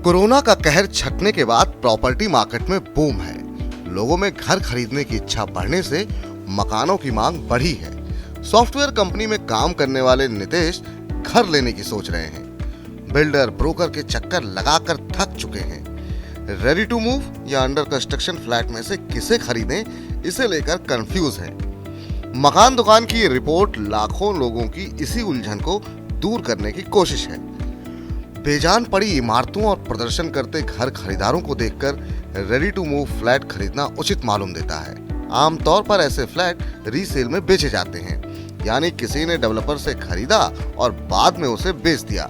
Corona का कहर छटने के बाद प्रॉपर्टी मार्केट में बूम है। लोगों में घर खरीदने की इच्छा बढ़ने से मकानों की मांग बढ़ी है। सॉफ्टवेयर कंपनी में काम करने वाले नितेश घर लेने की सोच रहे हैं। बिल्डर ब्रोकर के चक्कर लगाकर थक चुके हैं। रेडी टू मूव या अंडर कंस्ट्रक्शन फ्लैट में से किसे खरीदें, इसे लेकर कंफ्यूज हैं। मकान दुकान की ये रिपोर्ट लाखों लोगों की इसी उलझन को दूर करने की कोशिश है। बेजान पड़ी इमारतों और प्रदर्शन करते घर खरीदारों को देखकर रेडी टू मूव फ्लैट खरीदना उचित मालूम देता है। आमतौर पर ऐसे फ्लैट रीसेल में बेचे जाते हैं, यानी किसी ने डेवलपर से खरीदा और बाद में उसे बेच दिया।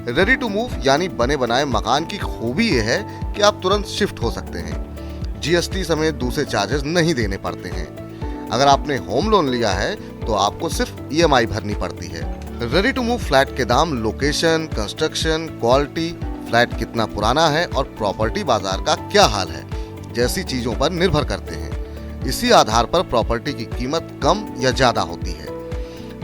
रेडी टू मूव यानी बने बनाए मकान की खूबी यह है कि आप तुरंत शिफ्ट हो सकते हैं। जीएसटी समेत दूसरे चार्जेस नहीं देने पड़ते हैं। अगर आपने होम लोन लिया है तो आपको सिर्फ ईएमआई भरनी पड़ती है। रेडी टू मूव फ्लैट के दाम लोकेशन, कंस्ट्रक्शन, क्वालिटी, फ्लैट कितना पुराना है और प्रॉपर्टी बाजार का क्या हाल है जैसी चीजों पर निर्भर करते हैं। इसी आधार पर प्रॉपर्टी की कीमत कम या ज्यादा होती है।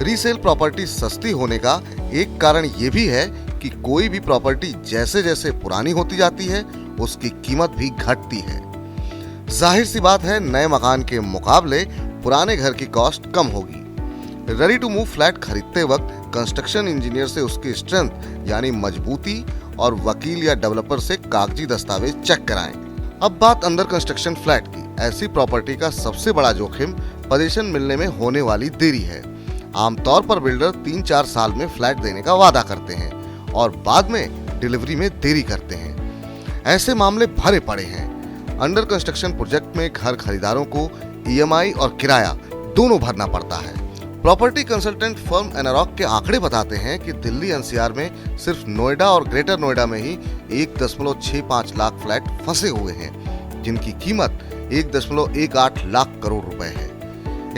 रीसेल प्रॉपर्टी सस्ती होने का एक कारण ये भी है कि कोई भी प्रॉपर्टी जैसे जैसे पुरानी होती जाती है उसकी कीमत भी घटती है। जाहिर सी बात है, नए मकान के मुकाबले पुराने घर की कॉस्ट कम होगी। रेडी टू मूव फ्लैट खरीदते वक्त कंस्ट्रक्शन इंजीनियर से उसकी स्ट्रेंथ यानी मजबूती और वकील या डेवलपर से कागजी दस्तावेज चेक कराएं। अब बात अंडर कंस्ट्रक्शन फ्लैट की। ऐसी प्रॉपर्टी का सबसे बड़ा जोखिम पोजीशन मिलने में होने वाली देरी है। आमतौर पर बिल्डर 3-4 साल में फ्लैट देने का वादा करते हैं और बाद में डिलीवरी में देरी करते हैं। ऐसे मामले भरे पड़े हैं। अंडर कंस्ट्रक्शन प्रोजेक्ट में घर खरीदारों को ईएमआई और किराया दोनों भरना पड़ता है। प्रॉपर्टी कंसल्टेंट फर्म एनारॉक के आंकड़े बताते हैं कि दिल्ली एनसीआर में सिर्फ नोएडा और ग्रेटर नोएडा में ही 1.65 लाख फ्लैट फंसे हुए हैं, जिनकी कीमत 1.18 लाख करोड़ रुपए है।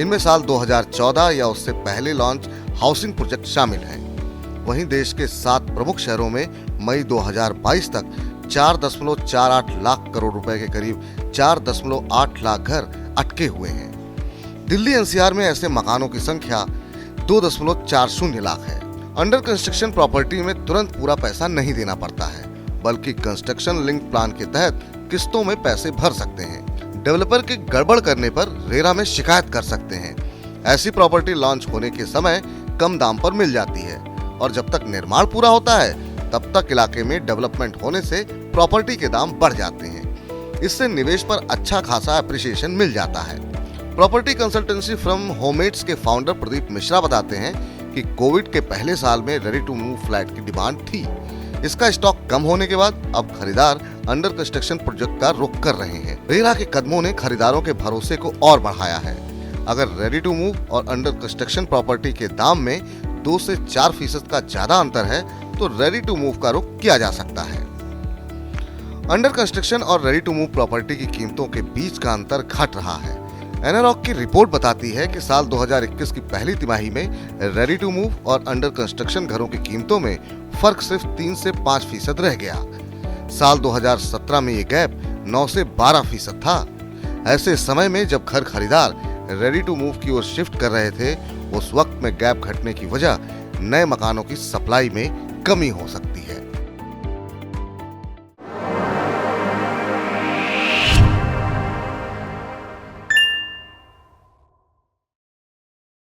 इनमें साल 2014 या उससे पहले लॉन्च हाउसिंग प्रोजेक्ट शामिल हैं। वहीं देश के 7 प्रमुख शहरों में मई 2022 तक 4.48 लाख करोड़ रुपए के करीब 4.8 लाख घर अटके हुए हैं। दिल्ली एनसीआर में ऐसे मकानों की संख्या 2.40 लाख है। अंडर कंस्ट्रक्शन प्रॉपर्टी में तुरंत पूरा पैसा नहीं देना पड़ता है, बल्कि कंस्ट्रक्शन लिंक प्लान के तहत किस्तों में पैसे भर सकते हैं। डेवलपर के गड़बड़ करने पर रेरा में शिकायत कर सकते हैं। ऐसी प्रॉपर्टी लॉन्च होने के समय कम दाम पर मिल जाती है और जब तक निर्माण पूरा होता है तब तक इलाके में डेवलपमेंट होने से प्रॉपर्टी के दाम बढ़ जाते हैं। इससे निवेश पर अच्छा खासा एप्रिसिएशन मिल जाता है। प्रॉपर्टी कंसल्टेंसी फर्म होममेड्स के फाउंडर प्रदीप मिश्रा बताते हैं कि कोविड के पहले साल में रेडी टू मूव फ्लैट की डिमांड थी। इसका स्टॉक कम होने के बाद अब खरीदार अंडर कंस्ट्रक्शन प्रोजेक्ट का रुख कर रहे हैं। रेरा के कदमों ने खरीदारों के भरोसे को और बढ़ाया है। अगर रेडी टू मूव और अंडर कंस्ट्रक्शन प्रॉपर्टी के दाम में 2 से 4% का ज्यादा अंतर है तो रेडी टू मूव का रुख किया जा सकता है। अंडर कंस्ट्रक्शन और रेडी टू मूव प्रॉपर्टी की कीमतों के बीच का अंतर घट रहा है। एनारॉक की रिपोर्ट बताती है कि साल 2021 की पहली तिमाही में रेडी टू मूव और अंडर कंस्ट्रक्शन घरों की कीमतों में फर्क सिर्फ 3 से 5% रह गया। साल 2017 में ये गैप 9 से 12% था। ऐसे समय में जब घर खरीदार रेडी टू मूव की ओर शिफ्ट कर रहे थे, उस वक्त में गैप घटने की वजह नए मकानों की सप्लाई में कमी हो सकती है।